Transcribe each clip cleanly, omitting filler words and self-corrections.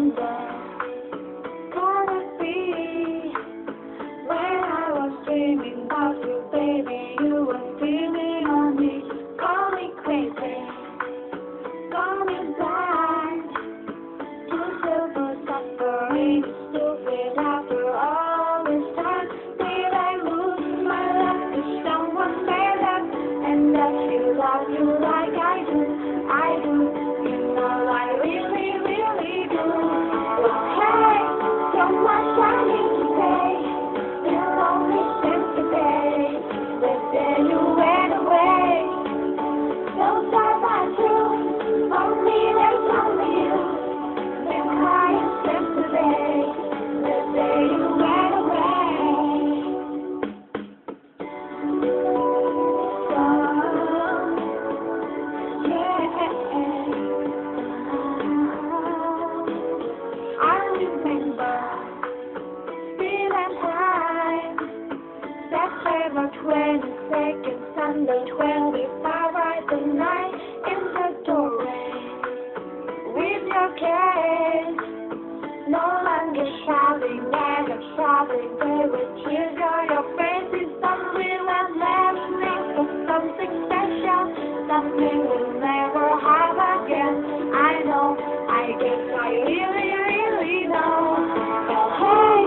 remember. Could it be when I was dreaming of you, baby? You were feeling on me. Call me crazy, call me blind. You still for suffering, stupid after all this time. Did I lose my love to someone better? And that you love you like I do, I do. You know I really, really do. Well, hey, so much I need to say. You only since today, the day you went away. So sad by two, only there's only you. Been crying since today, the day you went away. So, I remember feeling time, September 22nd, Sunday 25, right the night in the doorway with your kiss. No longer shouting, never shouting, there were tears on your face. It's something I'll never think of, something special, something we'll never have again. I know, I guess I really, really know. Oh, hey,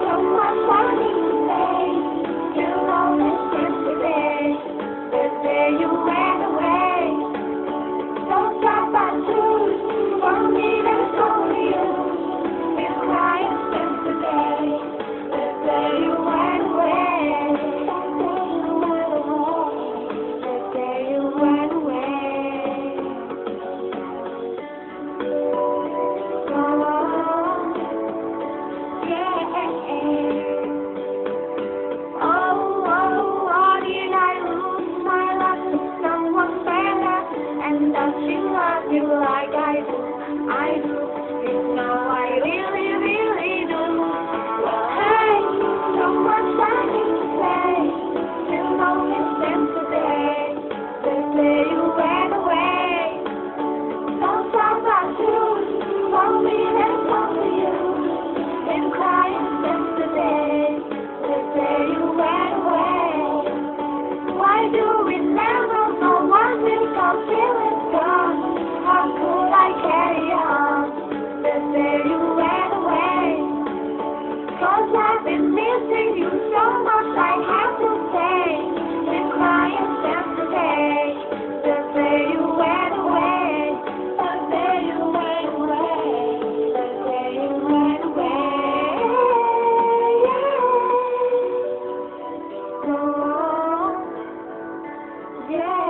so much I need to say. You know this since today, the day you went away. So sad by two, for me there's only you. Been crying since today, the day you went away. The day you went away. So, yeah. Oh, did I lose my love to someone better? And does she love you like I do? I do. You know I really, really do. Well, hey, so much I need to say. You know me since today, the day you went away. So sad about you, only there's only you. Been crying since today, the day you went away. Why do we never know what we've got till it's gone? How could I carry on the day you went away? 'Cause I've been missing you so much, I have to say. Been crying since today, the day you went away. The day you went away, the day you went away. Oh, yeah.